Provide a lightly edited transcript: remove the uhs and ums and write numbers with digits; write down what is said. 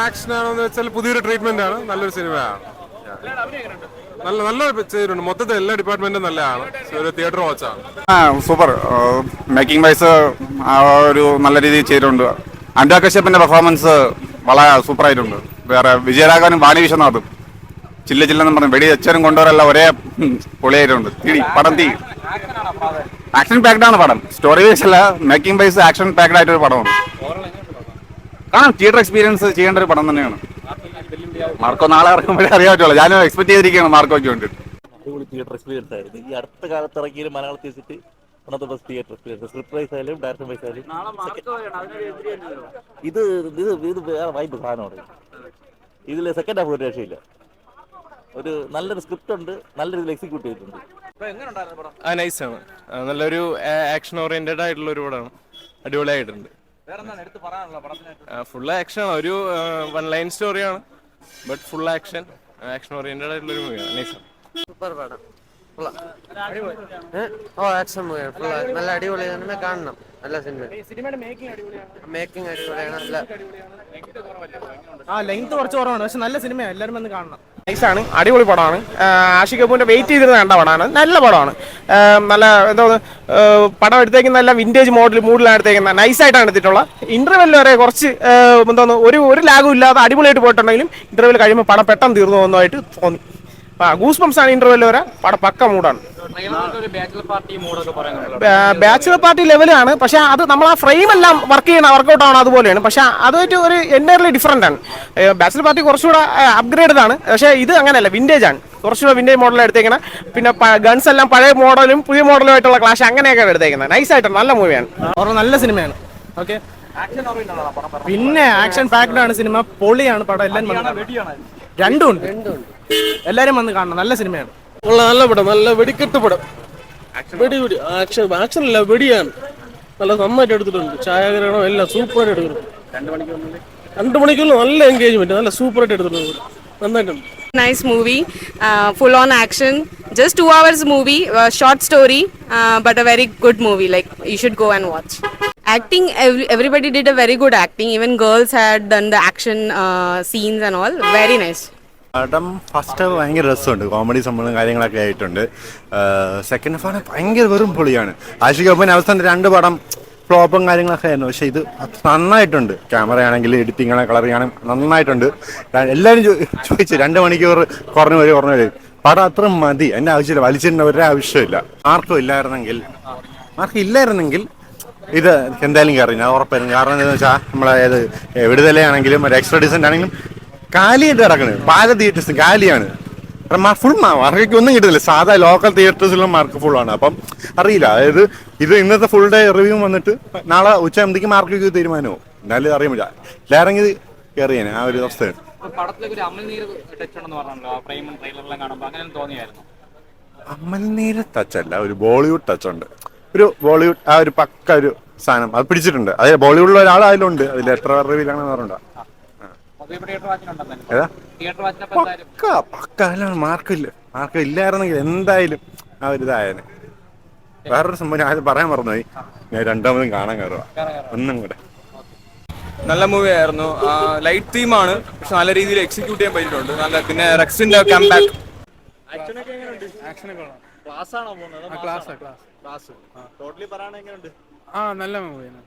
Action ആണെന്ന് വെച്ചാൽ പുതിയൊരു ട്രീറ്റ്മെന്റ് ആണ്, നല്ലൊരു സിനിമയാണ്. നല്ല ചെയ്തിട്ടുണ്ട്, മൊത്തത്തിൽ എല്ലാ ഡിപ്പാർട്ട്മെന്റും നല്ലതാണ്. ഒരു തിയേറ്റർ വാച്ചാണ്. സൂപ്പർ. മേക്കിംഗ് വൈസ് ഒരു നല്ല രീതിയിൽ ചെയ്തിട്ടുണ്ട്. അനുരാഗ് കശ്യപിന്റെ പെർഫോമൻസ് വളരെ സൂപ്പറായിട്ടുണ്ട്. വേറെ വിജയരാഘവനും വാണി വിശ്വനാഥും ചില്ല ചില്ലെന്ന് പറഞ്ഞു വെടി അച്ഛനും കൊണ്ടുവരല്ല ഒരേ പൊളിയായിട്ടുണ്ട്. പടം തീ ആക്ഷൻ പാക്ഡ് ആണ് പടം. സ്റ്റോറി വൈസ് അല്ല, മേക്കിംഗ് വൈസ് ആക്ഷൻ പാക്ഡ് ആയിട്ടൊരു പടമാണ്. കാണാം, തിയേറ്റർ എക്സ്പീരിയൻസ് ചെയ്യേണ്ട ഒരു പടം തന്നെയാണ്. മാർക്കോ നാളെ ഇറക്കുമ്പോഴേ അറിയാൻ പറ്റുള്ളൂ. ഞാൻ എക്സ്പെക്ട് ചെയ്തിരിക്കുകയാണ് മാർക്കോയ്ക്ക് വേണ്ടിയിട്ട്. അടിപൊളി തിയേറ്റർ എക്സ്പീരിയൻസ് ആയിരുന്നു. ഈ അടുത്ത കാലത്ത് ഇറക്കിയ മലയാളത്തിൽ വെച്ചിട്ട് one of the best theatre experience. Script vice ആയാലും ഡയറക്ഷൻ വൈസ് ആയാലും ഇത് ഇത് ഇത് വേറെ വൈബ് സാധനമാണ്. ഇതിൽ സെക്കൻഡ് ഹാഫ് ഒരു രക്ഷയില്ല. ഒരു നല്ലൊരു സ്ക്രിപ്റ്റ് ഉണ്ട്, നല്ല രീതിയിൽ എക്സിക്യൂട്ട് ചെയ്തിട്ടുണ്ട്. നൈസാണ്, നല്ലൊരു ആക്ഷൻ ഓറിയന്റഡ് ആയിട്ടുള്ള ഒരു പടമാണ്. അടിപൊളിയായിട്ടുണ്ട്. ഫുൾ ആക്ഷൻ, ഒരു വൺ ലൈൻ സ്റ്റോറിയാണ്, ബട്ട് ഫുൾ ആക്ഷൻ ഓറിയന്റഡ് ആയിട്ടുള്ള ഒരു മൂവിയാണ്. നൈസാണ്. സൂപ്പർ പടം. ആക്ഷൻ മൂവിയാണ്. നല്ല അടിപൊളിയാണ്, കാണണം. നല്ല സിനിമ. മേക്കിംഗ് അടിപൊളിയാണ്. നല്ല ലെങ്ത് കുറച്ച് കുറവാണ്, പക്ഷെ നല്ല സിനിമയാണ്. എല്ലാവരും വന്ന് കാണണം. നൈസാണ്, അടിപൊളി പടമാണ്. ആഷിഖ് കപൂറിന്റെ വെയിറ്റ് ചെയ്തിരുന്ന കണ്ട പടമാണ്. നല്ല പടമാണ്. നല്ല എന്തോ പടം എടുത്തേക്കുന്ന നല്ല വിന്റേജ് മൂഡിലാണ് എടുത്തേക്കുന്നത്. നൈസായിട്ടാണ് എടുത്തിട്ടുള്ളത്. ഇന്റർവെൽ വരെ കുറച്ച് എന്തോന്ന് ഒരു ലാഗും ഇല്ലാതെ അടിപൊളിയായിട്ട് പോയിട്ടുണ്ടെങ്കിലും ഇന്റർവെൽ കഴിയുമ്പോൾ പടം പെട്ടെന്ന് തീർന്നു പോകുന്നതായിട്ട് തോന്നി. ഗൂസ് ബംസ് ആണ് ഇന്റർവെൽ വരെ. പടം പക്ക മൂടാണ്. ബാച്ചിലർ പാർട്ടി ലെവലാണ്, പക്ഷെ അത് നമ്മൾ ആ ഫ്രെയിം എല്ലാം വർക്കൗട്ട് ആണ് അതുപോലെയാണ്. പക്ഷെ അതുമായിട്ട് ഒരു എൻറ്റയർലി ഡിഫറെന്റ് ആണ്. ബാച്ചിലർ പാർട്ടി കുറച്ചുകൂടെ അപ്ഗ്രേഡഡ് ആണ്, പക്ഷേ ഇത് അങ്ങനെയല്ല, വിന്റേജ് ആണ്. കുറച്ചുകൂടെ വിന്റേജ് മോഡൽ എടുത്തേക്കുന്നത്. പിന്നെ ഗൺസ് എല്ലാം പഴയ മോഡലും പുതിയ മോഡലും ആയിട്ടുള്ള ക്ലാഷ് അങ്ങനെയൊക്കെ എടുത്തേക്കുന്നത്. നൈസായിട്ട് നല്ല മൂവിയാണ്. നല്ല സിനിമയാണ്. ഓക്കെ, പിന്നെ ആക്ഷൻ പാക്ഡ് ആണ് സിനിമ. പൊളിയാണ് പടം. എല്ലാം രണ്ടും ഉണ്ട്. എല്ലാരും വന്ന് കാണണം. നല്ല സിനിമയാണ്. നല്ല പടം, നല്ല വെടിക്കെട്ട് പടം. ആക്ഷൻ അല്ല, വെടിയാണ്. നല്ല നന്നായിട്ട് എടുത്തിട്ടുണ്ട്. ഛായാഗ്രഹണം എല്ലാം സൂപ്പറായിട്ട് എടുത്തിട്ടുണ്ട്. 2 മണിക്കൂറിൽ നല്ല എൻഗേജ്മെന്റ്, നല്ല സൂപ്പറായിട്ട് എടുത്തിട്ടുണ്ട്. നന്നായിട്ടുണ്ട്. Nice movie, full on action. Just 2 hours movie, short story, but a very good movie. Like, you should go and watch. Acting, everybody did a very good acting. Even girls had done the action scenes and all. Very nice. പടം first half ഭയങ്കര രസമുണ്ട്, comedy സംഭവം കാര്യങ്ങളൊക്കെ ആയിട്ടുണ്ട്. Second ഹാഫാണ് ഭയങ്കര വെറും പൊളിയാണ്. ആഷിഖ് കപൂറിന് അവസാനം 2 പടം ഫ്ലോപ്പും കാര്യങ്ങളൊക്കെ ആയിരുന്നു, പക്ഷെ ഇത് നന്നായിട്ടുണ്ട്. ക്യാമറ ആണെങ്കിലും എഡിറ്റിംഗ് ആണെങ്കിൽ കളറിംഗ് ആണെങ്കിൽ നന്നായിട്ടുണ്ട്. എല്ലാവരും ചോദിച്ചു 2 മണിക്കൂർ കുറഞ്ഞു വരും. പടം അത്ര മതി, എൻ്റെ ആവശ്യമില്ല, വലിച്ചിട്ടുണ്ട് ഒരാവശ്യമില്ല. മാർക്കും ഇല്ലായിരുന്നെങ്കിൽ ഇത് എന്തായാലും കയറി, ഞാൻ ഉറപ്പായിരുന്നു. കാരണം എന്താണെന്ന് വെച്ചാൽ നമ്മളെ വിടുതലയാണെങ്കിലും ഒരു എക്സ്ട്രാ ഡിസെന്റ് ആണെങ്കിലും കാലിയായിട്ട് കിടക്കണ്. പല തിയേറ്റേഴ്സും കാലിയാണ്. ഫുൾ മാർക്കൊക്കെ ഒന്നും കിട്ടുന്നില്ല. സാധാ ലോക്കൽ തിയേറ്റേഴ്സിലും മാർക്ക് ഫുള്ളാണ്. അപ്പം അറിയില്ല, അതായത് ഇത് ഇന്നത്തെ ഫുൾ ഡേ റിവ്യൂ വന്നിട്ട് നാളെ ഉച്ചയാകുമ്പോഴത്തേക്ക് മാർക്ക് തീരുമാനവും. എന്നാലും അറിയാമില്ല, ഇല്ലായിരുന്നെങ്കിൽ കയറിയാണ് ആ ഒരു അവസ്ഥയാണ്. അമൽനീര് ടച്ചല്ല, ഒരു ബോളിവുഡ് ടച്ച് ഉണ്ട്. ഒരു ബോളിവുഡ് ആ ഒരു പക്ക ഒരു സാധനം അത് പിടിച്ചിട്ടുണ്ട്. അതിൽ ബോളിവുഡിലെ ഒരാൾ അതിലുണ്ട്. അതിൽ എത്ര റിവ്യൂലാണെന്ന് പറഞ്ഞിട്ടുണ്ടോ? പക്ക അതിലാണ്. മാർക്ക് ഇല്ലായിരുന്നെങ്കിൽ എന്തായാലും ആ ഒരു ഇതായനെ. വേറൊരു സംഭവം ഞാൻ പറയാൻ മറന്നുപോയി, ഞാൻ 2ാമതും കാണാൻ കയറുക ഒന്നും കൂടെ. നല്ല മൂവി ആയിരുന്നു. ലൈറ്റ് തീമാണ്, പക്ഷെ നല്ല രീതിയിൽ എക്സിക്യൂട്ട് ചെയ്യാൻ പറ്റിയിട്ടുണ്ട്. നല്ല പിന്നെ റെക്സിന്റെ കംബാക്ക്. നല്ല മൂവിയാണ്.